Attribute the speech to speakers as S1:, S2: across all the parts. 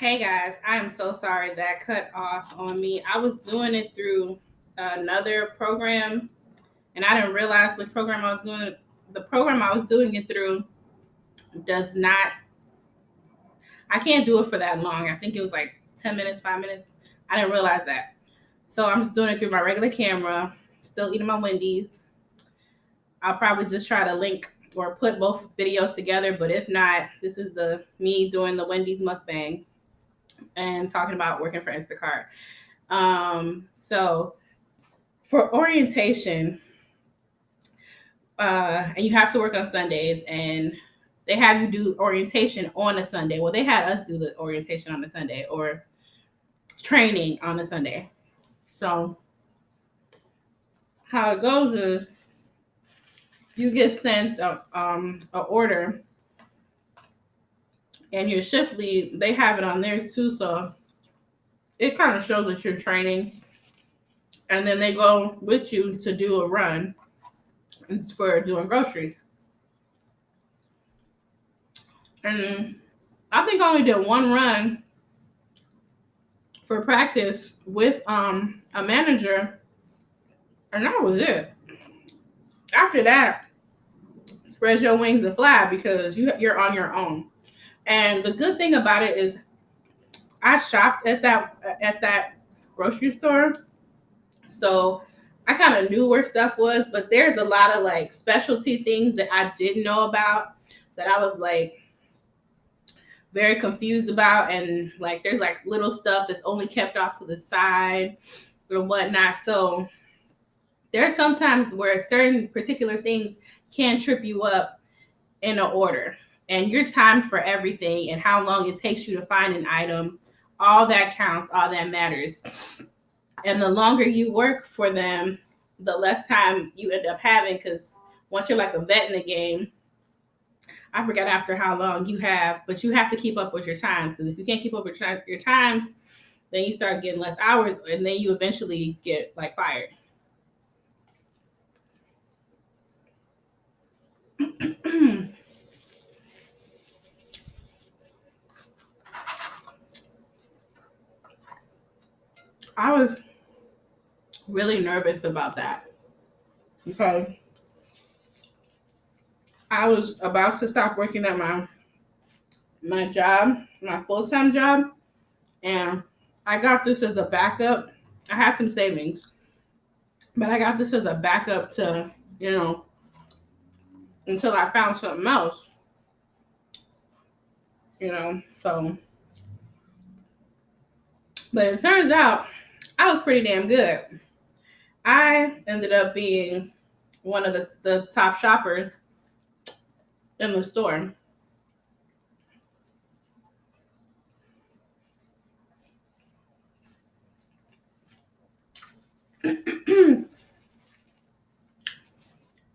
S1: Hey guys, I am so sorry that cut off on me. I was doing it through another program and I didn't realize which program I was doing it. The program I was doing it through does not, I can't do it for that long. I think it was like 10 minutes, 5 minutes. I didn't realize that. So I'm just doing it through my regular camera, still eating my Wendy's. I'll probably just try to link or put both videos together, but if not, this is the me doing the Wendy's mukbang and talking about working for Instacart. So for orientation, and you have to work on Sundays, and they have you do orientation on a Sunday. Well, they had us do the orientation on a Sunday or training on a Sunday. So how it goes is you get sent a order, and your shift lead they have it on theirs too. So it kind of shows that you're training, and then they go with you to do a run. It's for doing groceries. And I think I only did one run for practice with a manager, and that was it. After that, spread your wings and fly because you're on your own. And the good thing about it is, I shopped at that grocery store, so I kind of knew where stuff was. But there's a lot of like specialty things that I didn't know about that I was like very confused about, and like there's like little stuff that's only kept off to the side or whatnot. So there's sometimes where certain particular things can trip you up in an order, and your time for everything and how long it takes you to find an item, all that counts, all that matters. And the longer you work for them, the less time you end up having, because once you're like a vet in the game, I forgot after how long you have, but you have to keep up with your times, because if you can't keep up with your times, then you start getting less hours, and then you eventually get like fired. I was really nervous about that because I was about to stop working at my job, my full time job, and I got this as a backup. I had some savings, but I got this as a backup to, you know, until I found something else, So, but it turns out I was pretty damn good. I ended up being one of the top shoppers in the store. You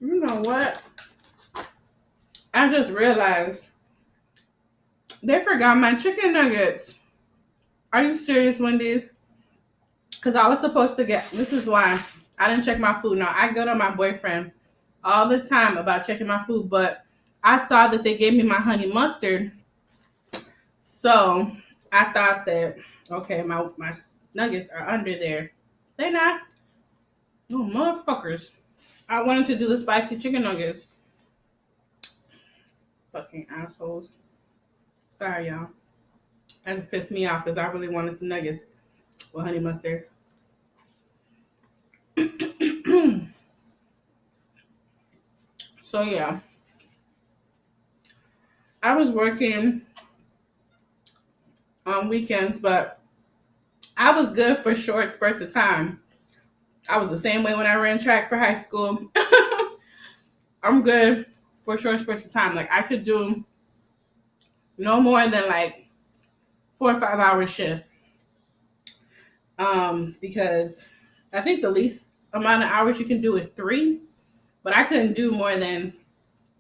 S1: know what? I just realized they forgot my chicken nuggets. Are you serious, Wendy's? Because I was supposed to get, this is why I didn't check my food. Now, I go to my boyfriend all the time about checking my food, but I saw that they gave me my honey mustard. So I thought that, okay, my nuggets are under there. They not. Oh, motherfuckers. I wanted to do the spicy chicken nuggets. Fucking assholes. Sorry, y'all. That just pissed me off because I really wanted some nuggets with honey mustard. So, yeah. I was working on weekends, but I was good for short spurts of time. I was the same way when I ran track for high school. I'm good for short spurts of time. Like I could do no more than like 4 or 5 hour shift. Because I think the least amount of hours you can do is 3, but I couldn't do more than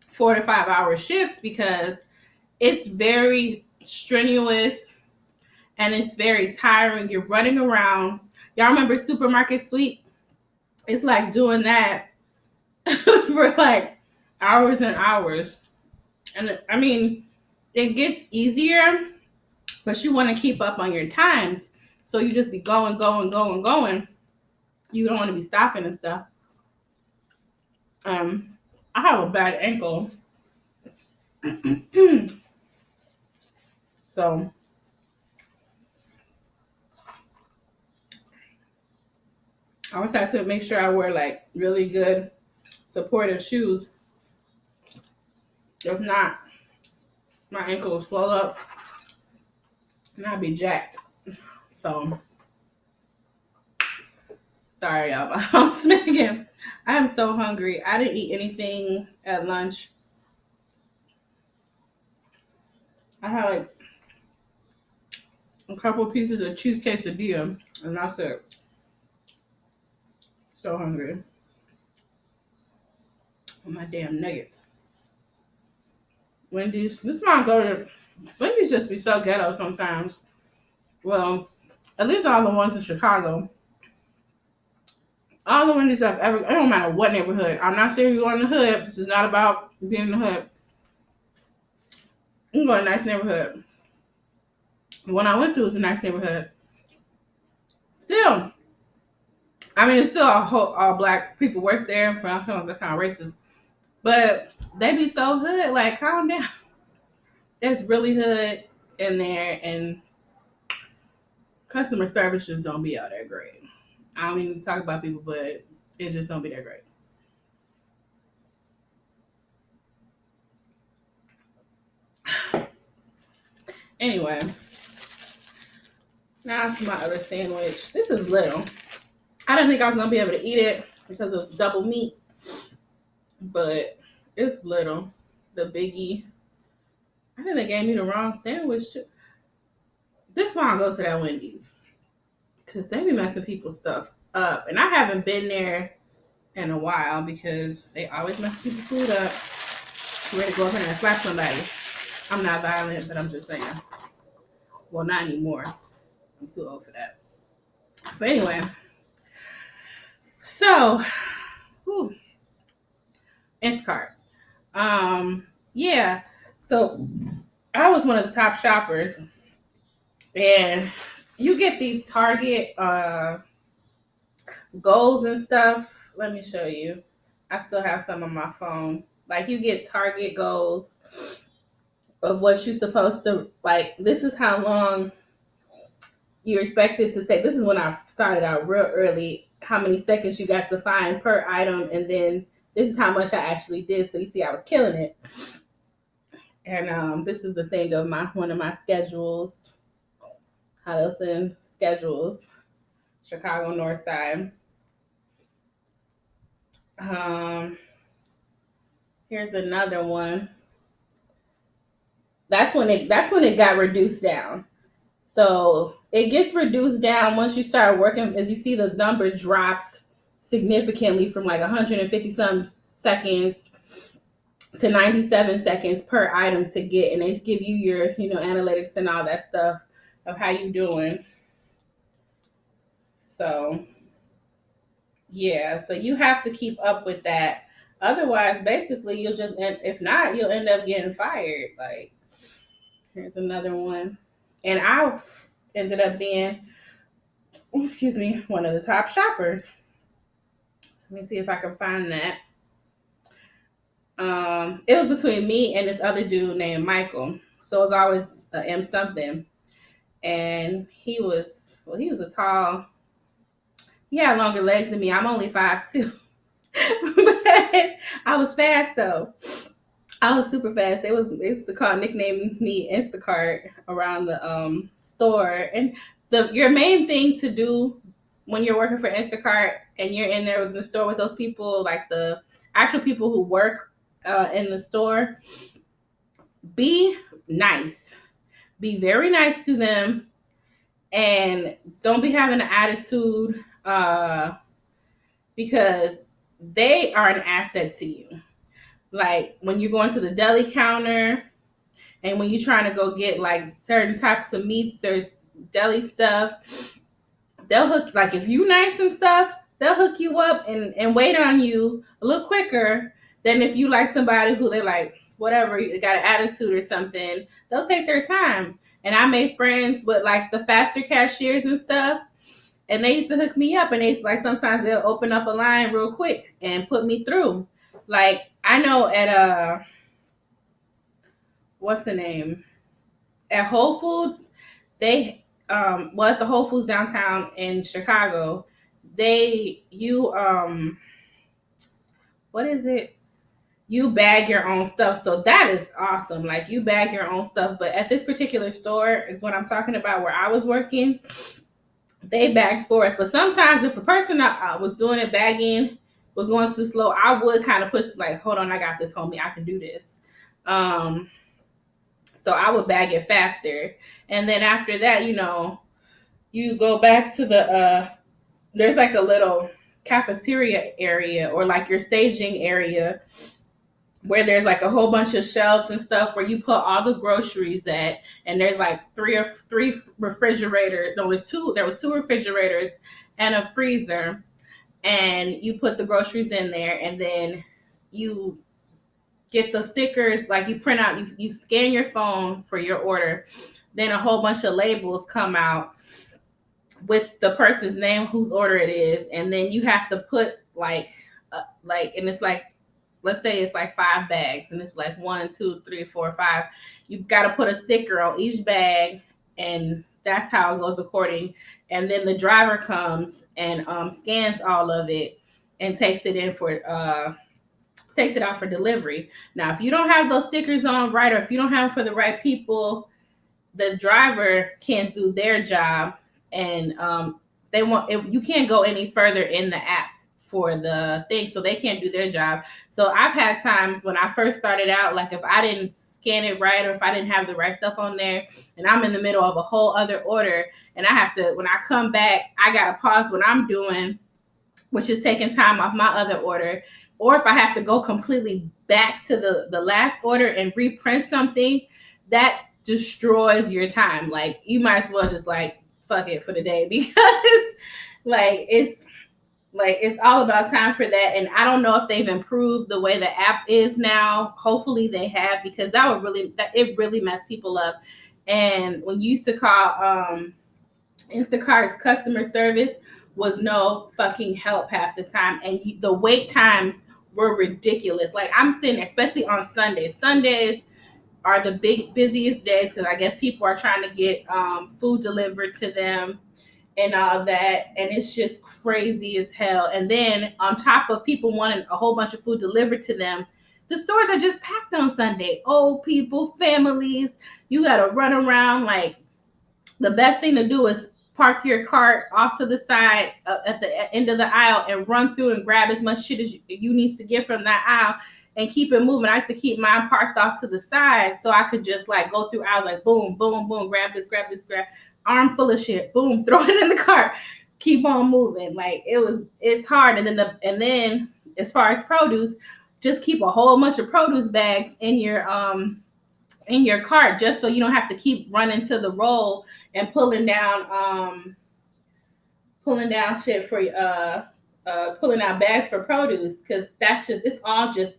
S1: 4 to 5 hour shifts because it's very strenuous and it's very tiring. You're running around. Y'all remember Supermarket Sweep? It's like doing that for like hours and hours. And I mean, it gets easier but you want to keep up on your times. So you just be going, going, going, going. You don't want to be stopping and stuff. I have a bad ankle. So I always have to make sure I wear like really good supportive shoes. If not, my ankle will swell up and I'll be jacked. So sorry, y'all. I'm smacking. I am so hungry. I didn't eat anything at lunch. I had like a couple pieces of cheese quesadilla, and that's it. So hungry. My damn nuggets. Wendy's. This one I go to. Wendy's just be so ghetto sometimes. Well, at least all the ones in Chicago. All the Wendy's I've ever. It don't matter what neighborhood. I'm not saying you're in the hood. This is not about being in the hood. You can go to a nice neighborhood. The one I went to was a nice neighborhood. Still, I mean, it's still all black people work there, but I feel like that's kind of racist. But they be so hood, like calm down. There's really hood in there, and customer service just don't be all that great. I don't even talk about people, but it just don't be that great. Anyway, now to my other sandwich. This is little. I didn't think I was gonna be able to eat it because it was double meat, but it's little. The biggie. I think they gave me the wrong sandwich too. This one I'll go to that Wendy's because they be messing people's stuff up, and I haven't been there in a while because they always mess people's food up. I'm ready to go up in there and slap somebody. I'm not violent, but I'm just saying. Well, not anymore. I'm too old for that. But anyway, so Instacart. Yeah. So I was one of the top shoppers, and you get these Target goals and stuff. Let me show you. I still have some on my phone. Like you get Target goals of what you're supposed to like. This is how long you're expected to take. This is when I started out real early. How many seconds you got to find per item, and then this is how much I actually did. So you see, I was killing it. And this is the thing of one of my schedules. Huddleston schedules, Chicago North Side. Here's another one. That's when it got reduced down. So it gets reduced down once you start working. As you see, the number drops significantly from like 150 some seconds to 97 seconds per item to get, and they give you your analytics and all that stuff of how you doing. So yeah, so you have to keep up with that. Otherwise, basically, if not, you'll end up getting fired. Like, here's another one. And I ended up being, one of the top shoppers. Let me see if I can find that. It was between me and this other dude named Michael. So it was always M something. And he was a tall, he had longer legs than me. I'm only 5'2". But I was fast though. I was super fast. They used to nickname me Instacart around the store. And your main thing to do when you're working for Instacart and you're in there in the store with those people, like the actual people who work in the store, be nice. Be very nice to them, and don't be having an attitude because they are an asset to you. Like when you're going to the deli counter and when you're trying to go get like certain types of meats or deli stuff, they'll hook, like if you nice and stuff, they'll hook you up and wait on you a little quicker than if you like somebody who they like, whatever, got an attitude or something. They'll take their time and I made friends with like the faster cashiers and stuff. And they used to hook me up, and they like sometimes they'll open up a line real quick and put me through. Like I know at what's the name, at Whole Foods, they well, at the Whole Foods downtown in Chicago, they you what is it? You bag your own stuff. So that is awesome. Like you bag your own stuff. But at this particular store is what I'm talking about where I was working, they bagged for us. But sometimes if the person that was doing it bagging was going too slow, I would kind of push like, hold on, I got this, homie. I can do this. Um, so I would bag it faster. And then after that, you go back to there's like a little cafeteria area or like your staging area where there's like a whole bunch of shelves and stuff where you put all the groceries at, and there's like three refrigerators. No, there was two refrigerators and a freezer, and you put the groceries in there, and then you get the stickers, like you print out, you scan your phone for your order, then a whole bunch of labels come out with the person's name, whose order it is, and then you have to put and it's like, let's say it's like 5 bags, and it's like 1, 2, 3, 4, 5. You've got to put a sticker on each bag, and that's how it goes according. And then the driver comes and scans all of it and takes it out for delivery. Now, if you don't have those stickers on right, or if you don't have them for the right people, the driver can't do their job, and you can't go any further in the app for the thing, so they can't do their job. So I've had times when I first started out, like if I didn't scan it right, or if I didn't have the right stuff on there, and I'm in the middle of a whole other order, and I have to, when I come back, I gotta pause what I'm doing, which is taking time off my other order. Or if I have to go completely back to the last order and reprint something, that destroys your time. Like you might as well just like fuck it for the day, because like it's all about time for that. And I don't know if they've improved the way the app is now. Hopefully they have, because it really messed people up. And when you used to call Instacart's customer service, was no fucking help half the time, and the wait times were ridiculous. Like I'm sitting, especially on Sundays. Sundays are the busiest days, because I guess people are trying to get food delivered to them and all that, and it's just crazy as hell. And then on top of people wanting a whole bunch of food delivered to them, the stores are just packed on Sunday. Old people, families, you gotta run around. Like the best thing to do is park your cart off to the side at the end of the aisle and run through and grab as much shit as you need to get from that aisle and keep it moving. I used to keep mine parked off to the side so I could just like go through aisles, like boom, boom, boom, grab this, grab, arm full of shit, boom, throw it in the cart, keep on moving. Like it's hard. And then as far as produce, just keep a whole bunch of produce bags in your cart, just so you don't have to keep running to the roll and pulling down shit for pulling out bags for produce, because it's all just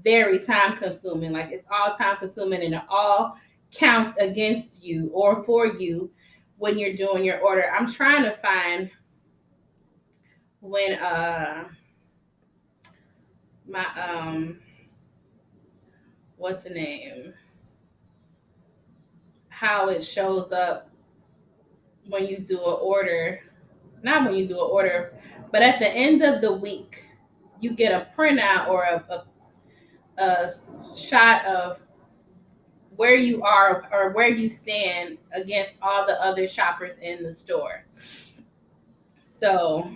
S1: very time consuming. Like it's all time consuming, and it all counts against you or for you when you're doing your order. I'm trying to find when my what's the name, how it shows up when you do an order. Not when you do an order, but at the end of the week, you get a printout or a shot of where you are or where you stand against all the other shoppers in the store. So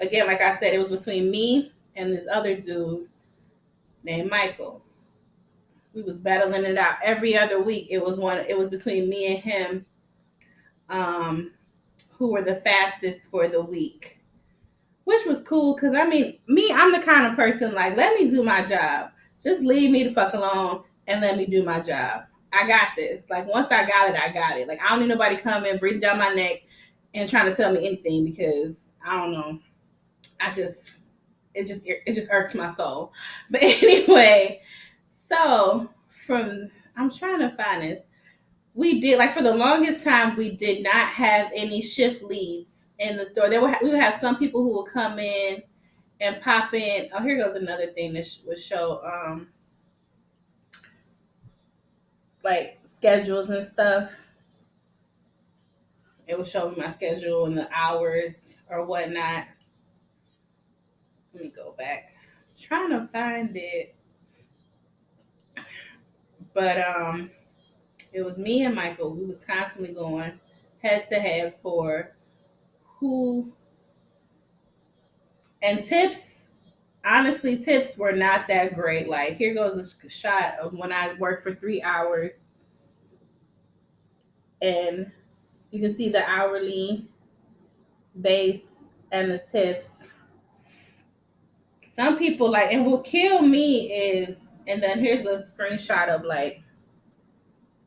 S1: again, like I said, it was between me and this other dude named Michael. We was battling it out every other week. It was between me and him, who were the fastest for the week, which was cool. Because I mean, I'm the kind of person like, let me do my job. Just leave me the fuck alone and let me do my job. I got this. Like once I got it, I got it. Like I don't need nobody coming, breathing down my neck and trying to tell me anything, because I don't know. It just irks my soul. But anyway, so I'm trying to find this. we did, like, for the longest time, we did not have any shift leads in the store. We would have some people who would come in and pop in. Oh, here goes another thing that would show like schedules and stuff. It would show me my schedule and the hours or whatnot. Let me go back. Trying to find it. But it was me and Michael. We was constantly going head to head for who, and tips. Honestly, tips were not that great. Like, here goes a shot of when I worked for 3 hours, and you can see the hourly base and the tips. Some people, like, and what kill me is, and then here's a screenshot of, like,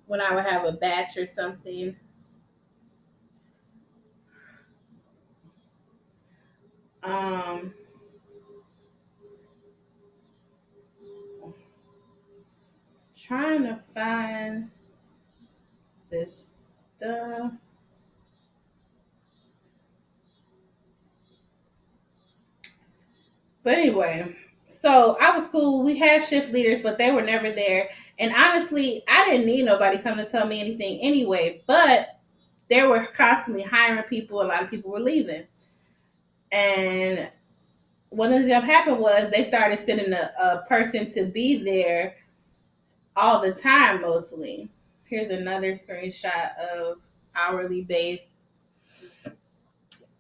S1: when I would have a batch or something. Um, Trying to find this stuff. But anyway, so I was cool. We had shift leaders, but they were never there. And honestly, I didn't need nobody coming to tell me anything anyway. But they were constantly hiring people. A lot of people were leaving. And what ended up happening was they started sending a person to be there all the time, mostly. Here's another screenshot of hourly base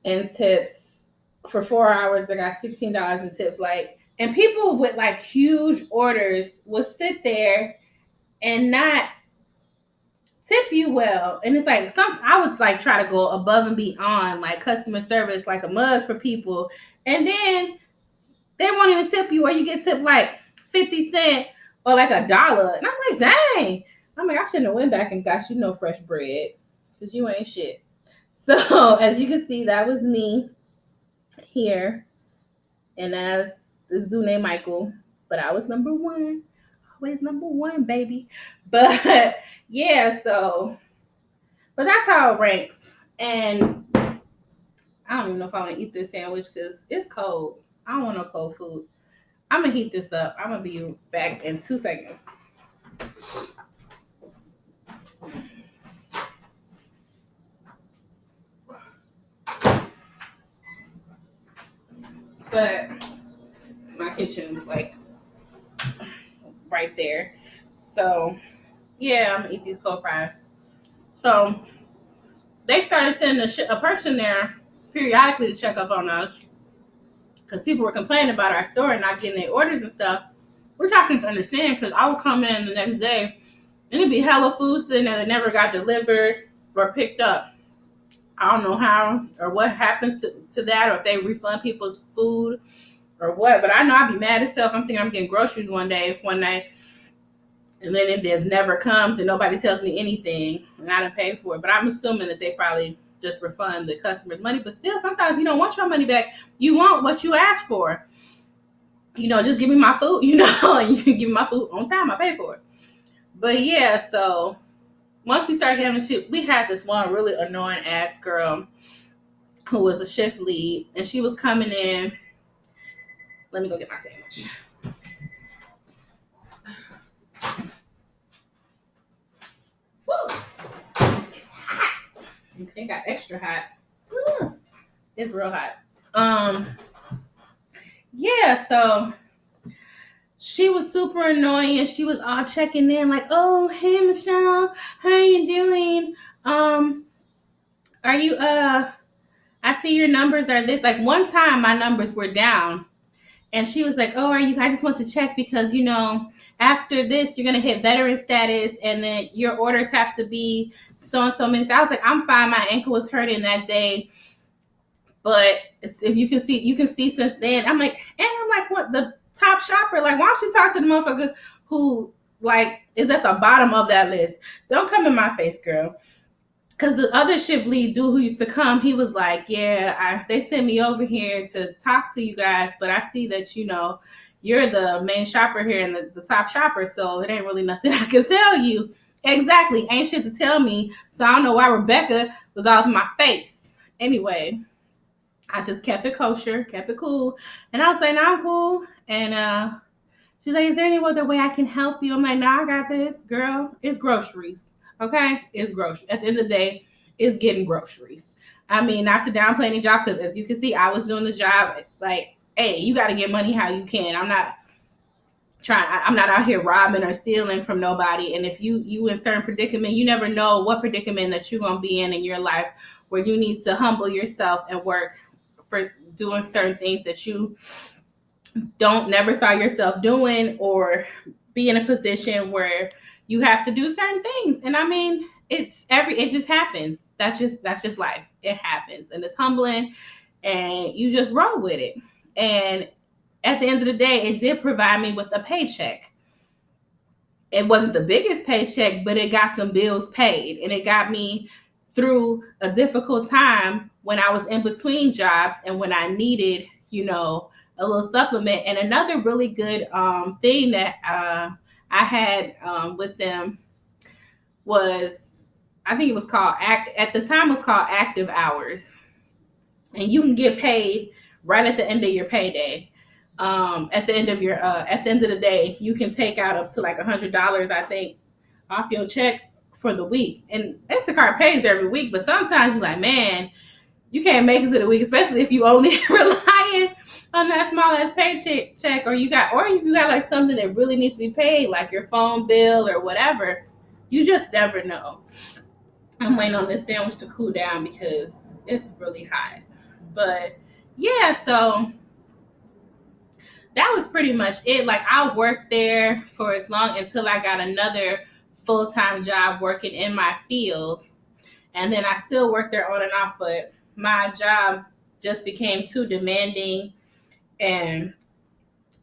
S1: and tips. For 4 hours, they got $16 in tips. Like, and people with like huge orders will sit there and not tip you well. And it's like, some I would like try to go above and beyond, like customer service, like a mug for people, and then they won't even tip you, or you get tipped like 50 cents or like $1. And I'm like, dang. I'm like, I shouldn't have went back and got you no fresh bread because you ain't shit. So as you can see, that was me here, and as the zoo named Michael, but I was number one, always number one, baby. But yeah, so, but that's how it ranks. And I don't even know if I want to eat this sandwich because it's cold. I don't want no cold food. I'm gonna heat this up. I'm gonna be back in 2 seconds. But my kitchen's like right there. So yeah, I'm gonna eat these cold fries. So they started sending a person there periodically to check up on us because people were complaining about our store and not getting their orders and stuff. Which I can understand because I would come in the next day and it'd be hella food sitting there that never got delivered or picked up. I don't know how or what happens to that, or if they refund people's food or what. But I know I'd be mad as hell if I'm thinking I'm getting groceries one night, and then it just never comes and nobody tells me anything and I didn't pay for it. But I'm assuming that they probably just refund the customer's money. But still, sometimes you don't want your money back. You want what you asked for. Just give me my food, and you can give me my food on time. I pay for it. But yeah, so once we started having shit, we had this one really annoying ass girl who was a shift lead, and she was coming in. Let me go get my sandwich. Woo! It's hot. Okay, got extra hot. It's real hot. Yeah, so she was super annoying. She was all checking in, like, "Oh, hey Michelle, how are you doing? Are you I see your numbers are this." Like, one time my numbers were down, and she was like, "Oh, are you? I just want to check because after this you're gonna hit veteran status, and then your orders have to be so and so many." So I was like, "I'm fine. My ankle was hurting that day, but if you can see since then." I'm like, "What, the top shopper? Like, why don't you talk to the motherfucker who like is at the bottom of that list? Don't come in my face, girl." Because the other shift lead dude who used to come, he was like, "Yeah, they sent me over here to talk to you guys, but I see that you're the main shopper here and the top shopper, so it ain't really nothing I can tell you." Exactly. Ain't shit to tell me. So I don't know why Rebecca was all in my face. Anyway, I just kept it kosher, kept it cool. And I was like, no, I'm cool. And she's like, is there any other way I can help you? I'm like, no, I got this, girl. It's groceries. Okay? It's groceries. At the end of the day, it's getting groceries. I mean, not to downplay any job, because as you can see, I was doing the job. Like, hey, you got to get money how you can. I'm not out here robbing or stealing from nobody. And if you in certain predicament, you never know what predicament that you're gonna be in your life, where you need to humble yourself and work for doing certain things that you don't never saw yourself doing, or be in a position where you have to do certain things. And I mean, it just happens. That's just life. It happens, and it's humbling, and you just roll with it. And at the end of the day, it did provide me with a paycheck. It wasn't the biggest paycheck, but it got some bills paid, and it got me through a difficult time when I was in between jobs and when I needed, a little supplement. And another really good thing that I had with them was, I think it was called at the time it was called active hours, and you can get paid right at the end of your payday. At the end of the day, you can take out up to like $100, I think, off your check for the week. And Instacart pays every week, but sometimes you're like, man, you can't make it to the week, especially if you only relying on that small ass paycheck, or if you got like something that really needs to be paid, like your phone bill or whatever. You just never know. I'm waiting on this sandwich to cool down because it's really hot. But yeah, so that was pretty much it. Like, I worked there for as long until I got another full time job working in my field. And then I still worked there on and off, but my job just became too demanding. And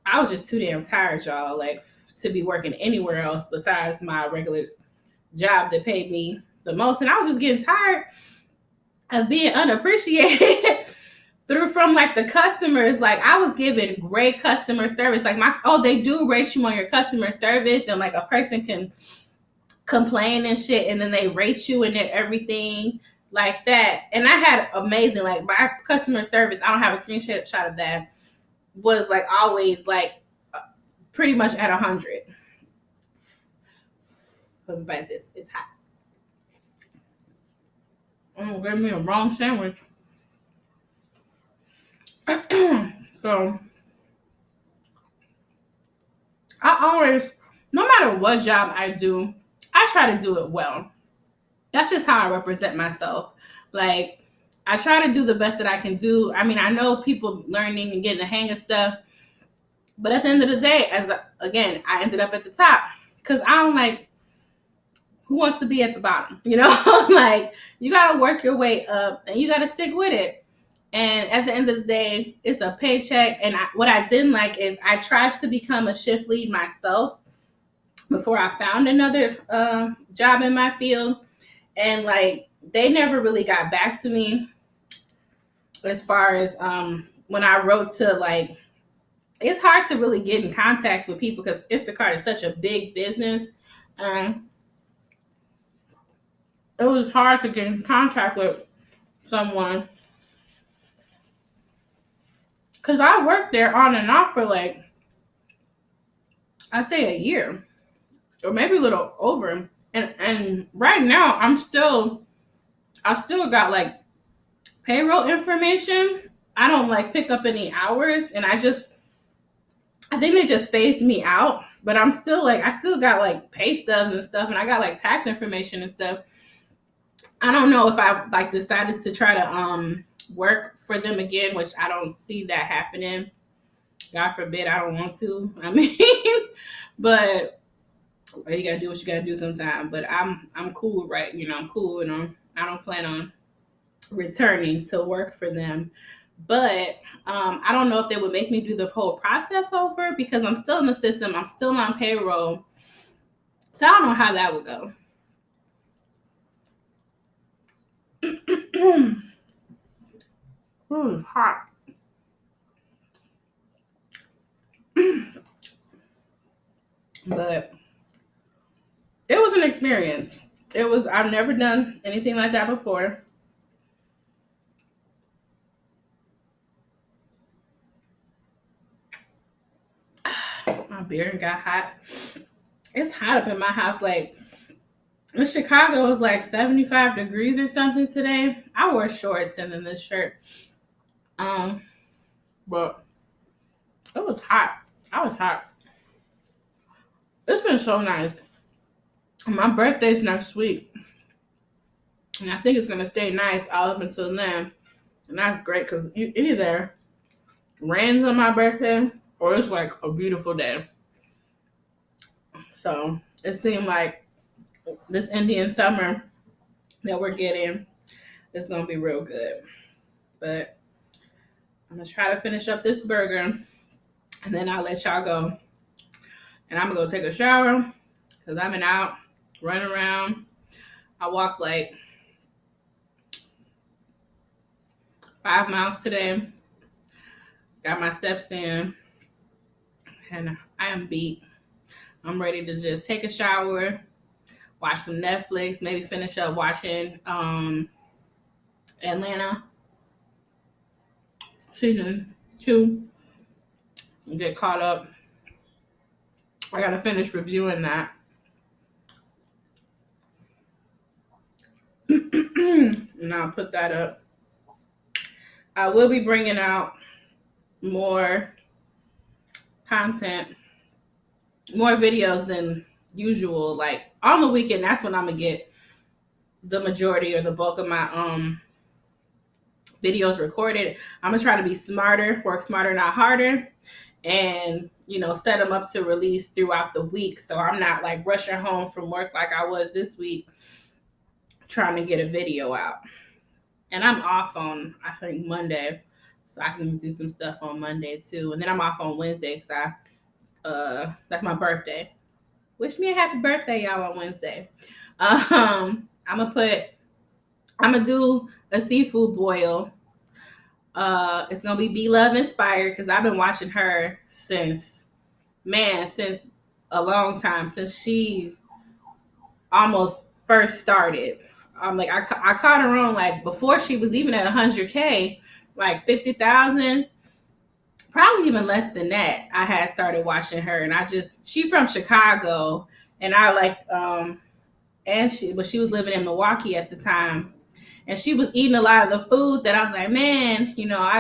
S1: I was just too damn tired, y'all, like, to be working anywhere else besides my regular job that paid me the most. And I was just getting tired of being unappreciated through from like the customers. Like, I was giving great customer service. Like, they do rate you on your customer service, and like a person can complain and shit, and then they rate you and everything like that. And I had amazing, like, my customer service, I don't have a screenshot of that, was like always like pretty much at 100. But this is hot. Give me a wrong sandwich. So I always, no matter what job I do, I try to do it well. That's just how I represent myself. Like, I try to do the best that I can do. I mean, I know people learning and getting the hang of stuff, but at the end of the day, again, I ended up at the top because I don't like, who wants to be at the bottom, like, you got to work your way up and you got to stick with it. And at the end of the day, it's a paycheck. And what I didn't like is I tried to become a shift lead myself before I found another job in my field. And like, they never really got back to me as far as when I wrote to, like, it's hard to really get in contact with people because Instacart is such a big business. Um, it was hard to get in contact with someone because I worked there on and off for, like, I say a year or maybe a little over. And right now I still got like payroll information. I don't like pick up any hours, and I think they just phased me out, but I'm still like, I still got like pay stubs and stuff, and I got like tax information and stuff. I don't know if I like decided to try to work for them again, which I don't see that happening. God forbid, I don't want to. I mean, but you gotta do what you gotta do sometime. But I'm cool, right? I'm cool, and I don't plan on returning to work for them. But I don't know if they would make me do the whole process over because I'm still in the system. I'm still on payroll. So I don't know how that would go. Ooh, hot. But It was an experience. I've never done anything like that before. My beard got hot. It's hot up in my house. Like in Chicago, it was like 75 degrees or something today. I wore shorts and then this shirt. Um, but it was hot. I was hot. It's been so nice. My birthday's next week, and I think it's gonna stay nice all up until then. And that's great because it either rains on my birthday or it's like a beautiful day. So it seemed like this Indian summer that we're getting is gonna be real good. But I'm gonna try to finish up this burger, and then I'll let y'all go. And I'm gonna go take a shower because I've been out running around. I walked like 5 miles today. Got my steps in, and I am beat. I'm ready to just take a shower, watch some Netflix, maybe finish up watching Atlanta season 2, and get caught up. I gotta finish reviewing that. And I'll put that up. I will be bringing out more content, more videos than usual. Like on the weekend, that's when I'm gonna get the majority or the bulk of my videos recorded. I'm gonna try to be smarter, work smarter, not harder, and set them up to release throughout the week. So I'm not like rushing home from work like I was this week, trying to get a video out. And I'm off on I think Monday, so I can do some stuff on Monday too. And then I'm off on Wednesday because that's my birthday. Wish me a happy birthday, y'all, on Wednesday. I'm gonna do a seafood boil. It's gonna be B Love inspired because I've been watching her since a long time, since she almost first started. Like I caught her on like before she was even at 100K, like 50,000, probably even less than that. I had started watching her, and she from Chicago, and I like but she was living in Milwaukee at the time, and she was eating a lot of the food that I was like, man,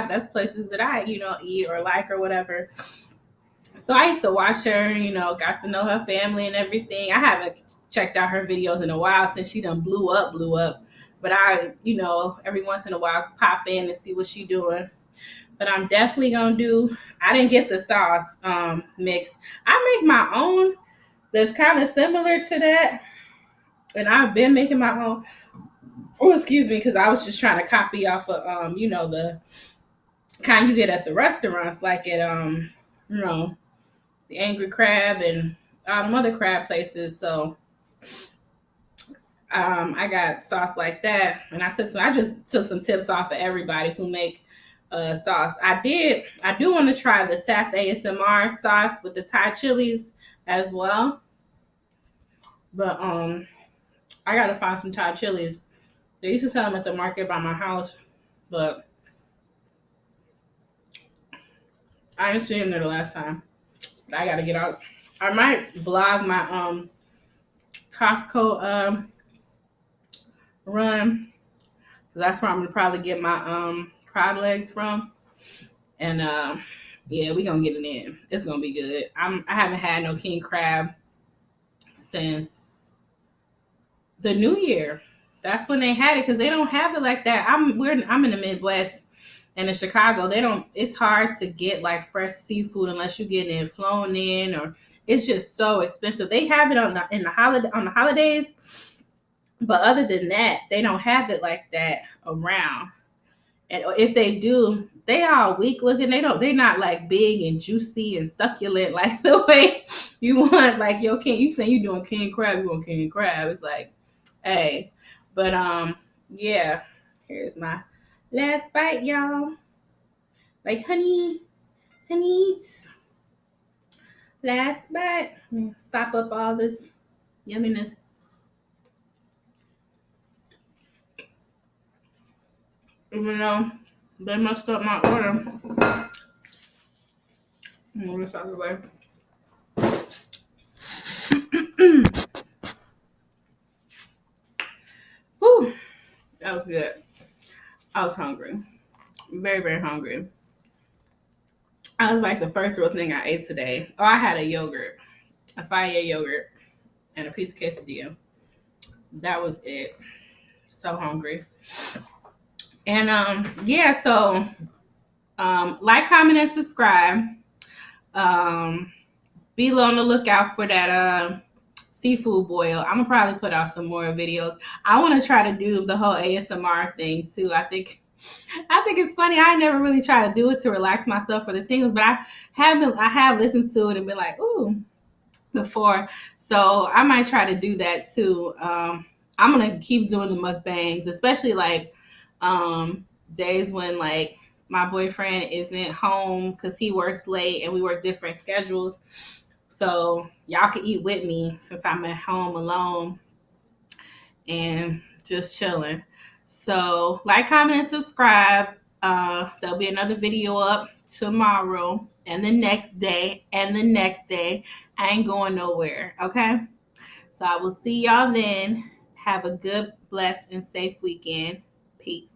S1: that's places that I eat or like or whatever. So I used to watch her, got to know her family and everything. I haven't checked out her videos in a while since she done blew up. But I, every once in a while pop in and see what she doing. But I'm definitely gonna I didn't get the sauce mix. I make my own that's kind of similar to that. And I've been making my own. Oh, excuse me, because I was just trying to copy off of the kind you get at the restaurants, like at you know, the Angry Crab and all them other crab places. So I got sauce like that, and I just took some tips off of everybody who make sauce. I do want to try the Sass ASMR sauce with the Thai chilies as well, but I gotta find some Thai chilies. They used to sell them at the market by my house, but I didn't see them there the last time. But I gotta get out. I might vlog my Costco run. That's where I'm gonna probably get my crab legs from. And yeah, we gonna get it in. It's gonna be good. I haven't had no king crab since the New Year. That's when they had it because they don't have it like that. I'm in the Midwest and in Chicago. They don't. It's hard to get like fresh seafood unless you get it flown in, or it's just so expensive. They have it on the holidays, but other than that, they don't have it like that around. And if they do, they are weak looking. They're not like big and juicy and succulent like the way you want. Like yo, king, you saying you doing king crab, you want king crab. It's like, hey, but yeah. Here's my last bite, y'all. Like honey eats. Last bite. Sop up all this yumminess. Even though they messed up my order. Move this out of the way. Whew, that was good. I was hungry. Very, very hungry. I was like the first real thing I ate today. Oh, I had a yogurt, a fire yogurt, and a piece of quesadilla. That was it. So hungry. And yeah, so like, comment, and subscribe. Um, be on the lookout for that seafood boil. I'm gonna probably put out some more videos. I want to try to do the whole ASMR thing too. I think it's funny. I never really try to do it to relax myself for the singles, but I have listened to it and been like, ooh, before. So I might try to do that too. I'm gonna keep doing the mukbangs, especially like days when like my boyfriend isn't home because he works late and we work different schedules. So y'all can eat with me since I'm at home alone and just chilling. So like, comment, and subscribe. There'll be another video up tomorrow and the next day and the next day. I ain't going nowhere. Okay. So I will see y'all then. Have a good, blessed, and safe weekend. Peace.